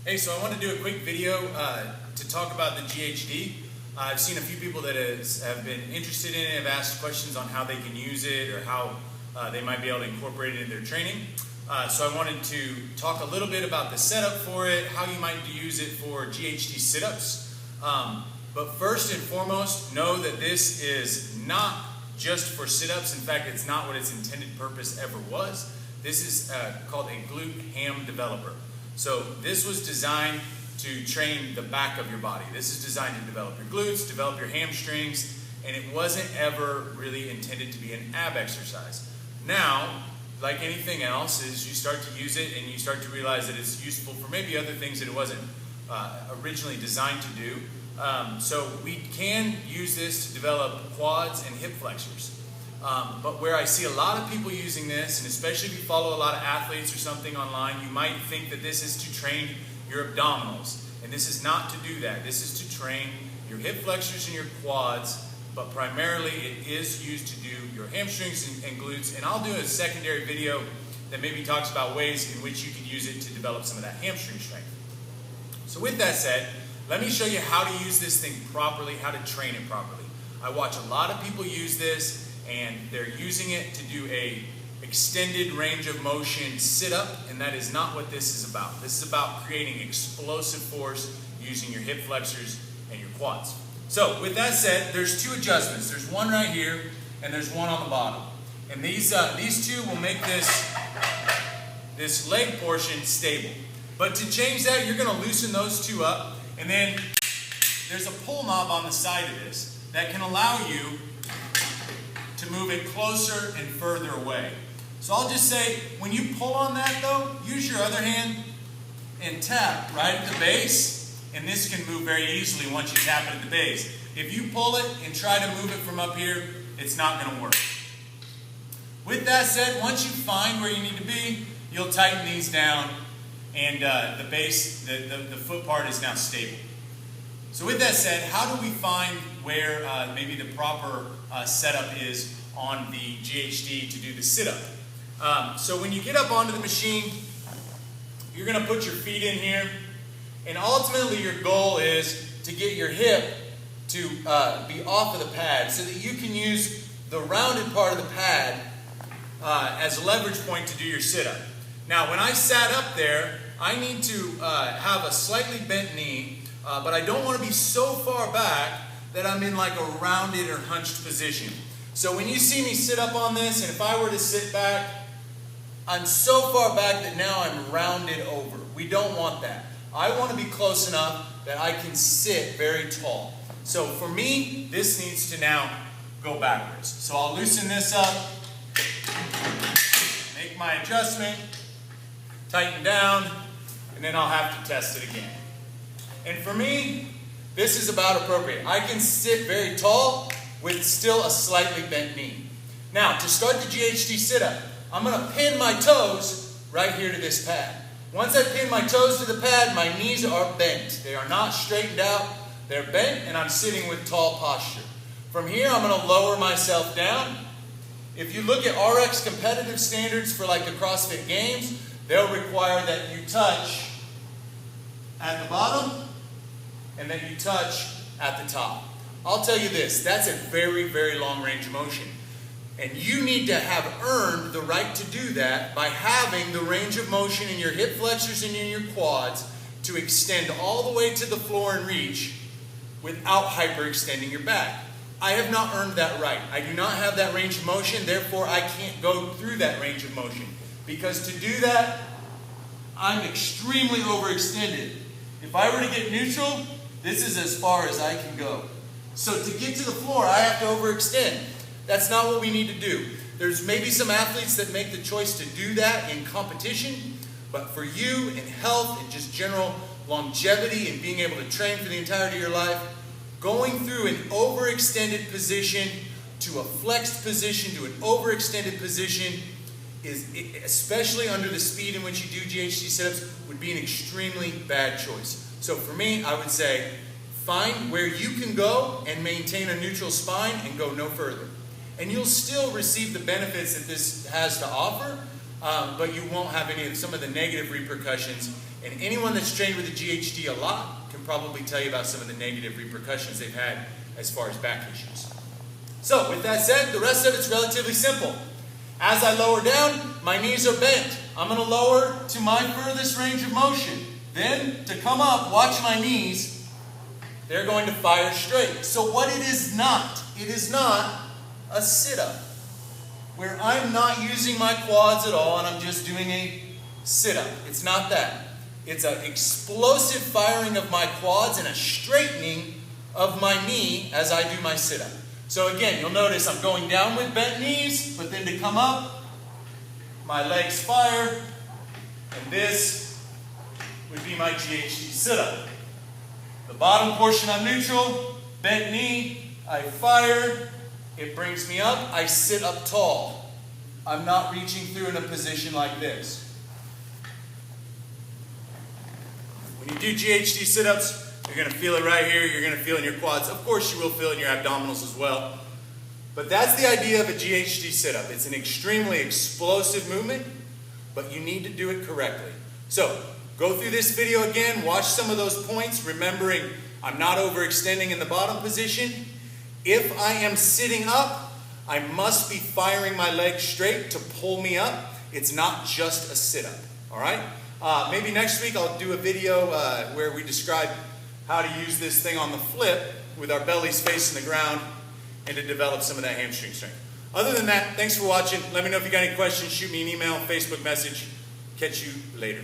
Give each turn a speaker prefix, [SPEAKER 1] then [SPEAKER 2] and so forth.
[SPEAKER 1] Hey, so I want to do a quick video to talk about the GHD. I've seen a few people that have been interested in it, have asked questions on how they can use it or how they might be able to incorporate it in their training. So I wanted to talk a little bit about the setup for it, how you might use it for GHD sit-ups. But first and foremost, know that this is not just for sit-ups. In fact, it's not what its intended purpose ever was. This is called a glute ham developer. So this was designed to train the back of your body. This is designed to develop your glutes, develop your hamstrings, and it wasn't ever really intended to be an ab exercise. Now, like anything else, is you start to use it and you start to realize that it's useful for maybe other things that it wasn't originally designed to do. So we can use this to develop quads and hip flexors. But where I see a lot of people using this, and especially if you follow a lot of athletes or something online, you might think that this is to train your abdominals. And this is not to do that. This is to train your hip flexors and your quads, but primarily it is used to do your hamstrings and glutes. And I'll do a secondary video that maybe talks about ways in which you can use it to develop some of that hamstring strength. So with that said, let me show you how to use this thing properly, how to train it properly. I watch a lot of people use this, and they're using it to do a extended range of motion sit-up, and that is not what this is about. This is about creating explosive force using your hip flexors and your quads. So with that said, there's two adjustments. There's one right here, and there's one on the bottom. And these two will make this leg portion stable. But to change that, you're going to loosen those two up, and then there's a pull knob on the side of this that can allow you to move it closer and further away. So I'll just say, when you pull on that though, use your other hand and tap right at the base, and this can move very easily once you tap it at the base. If you pull it and try to move it from up here, it's not going to work. With that said, once you find where you need to be, you'll tighten these down, and the base, the foot part is now stable. So with that said, how do we find where maybe the proper setup is on the GHD to do the sit-up? So when you get up onto the machine, you're going to put your feet in here, and ultimately your goal is to get your hip to be off of the pad so that you can use the rounded part of the pad as a leverage point to do your sit-up. Now when I sat up there, I need to have a slightly bent knee, but I don't want to be so far back that I'm in like a rounded or hunched position. So when you see me sit up on this, and if I were to sit back, I'm so far back that now I'm rounded over. We don't want that. I want to be close enough that I can sit very tall. So for me, this needs to now go backwards. So I'll loosen this up, make my adjustment, tighten down, and then I'll have to test it again. And for me, this is about appropriate. I can sit very tall with still a slightly bent knee. Now, to start the GHD sit-up, I'm going to pin my toes right here to this pad. Once I pin my toes to the pad, my knees are bent. They are not straightened out. They're bent, and I'm sitting with tall posture. From here, I'm going to lower myself down. If you look at RX competitive standards for like the CrossFit Games, they'll require that you touch at the bottom and that you touch at the top. I'll tell you this, that's a very, very long range of motion. And you need to have earned the right to do that by having the range of motion in your hip flexors and in your quads to extend all the way to the floor and reach without hyperextending your back. I have not earned that right. I do not have that range of motion, therefore I can't go through that range of motion. Because to do that, I'm extremely overextended. If I were to get neutral, this is as far as I can go. So to get to the floor, I have to overextend. That's not what we need to do. There's maybe some athletes that make the choice to do that in competition, but for you in health and just general longevity and being able to train for the entirety of your life, going through an overextended position to a flexed position to an overextended position is, especially under the speed in which you do GHD sit-ups, would be an extremely bad choice. So for me, I would say, find where you can go and maintain a neutral spine and go no further. And you'll still receive the benefits that this has to offer, but you won't have some of the negative repercussions And anyone that's trained with the GHD a lot can probably tell you about some of the negative repercussions they've had as far as back issues. So with that said, the rest of it's relatively simple. As I lower down, my knees are bent. I'm going to lower to my furthest range of motion. Then, to come up, watch my knees. They're going to fire straight. So what it is not a sit-up, where I'm not using my quads at all and I'm just doing a sit-up. It's not that. It's an explosive firing of my quads and a straightening of my knee as I do my sit-up. So again, you'll notice I'm going down with bent knees, but then to come up, my legs fire, and this would be my GHD sit-up. The bottom portion I'm neutral, bent knee, I fire, it brings me up, I sit up tall. I'm not reaching through in a position like this. When you do GHD sit-ups, you're going to feel it right here, you're going to feel it in your quads. Of course you will feel it in your abdominals as well. But that's the idea of a GHD sit-up. It's an extremely explosive movement, but you need to do it correctly. So, go through this video again, watch some of those points, remembering I'm not overextending in the bottom position. If I am sitting up, I must be firing my legs straight to pull me up. It's not just a sit-up, all right? Maybe next week I'll do a video where we describe how to use this thing on the flip with our bellies facing the ground and to develop some of that hamstring strength. Other than that, thanks for watching. Let me know if you got any questions. Shoot me an email, Facebook message. Catch you later.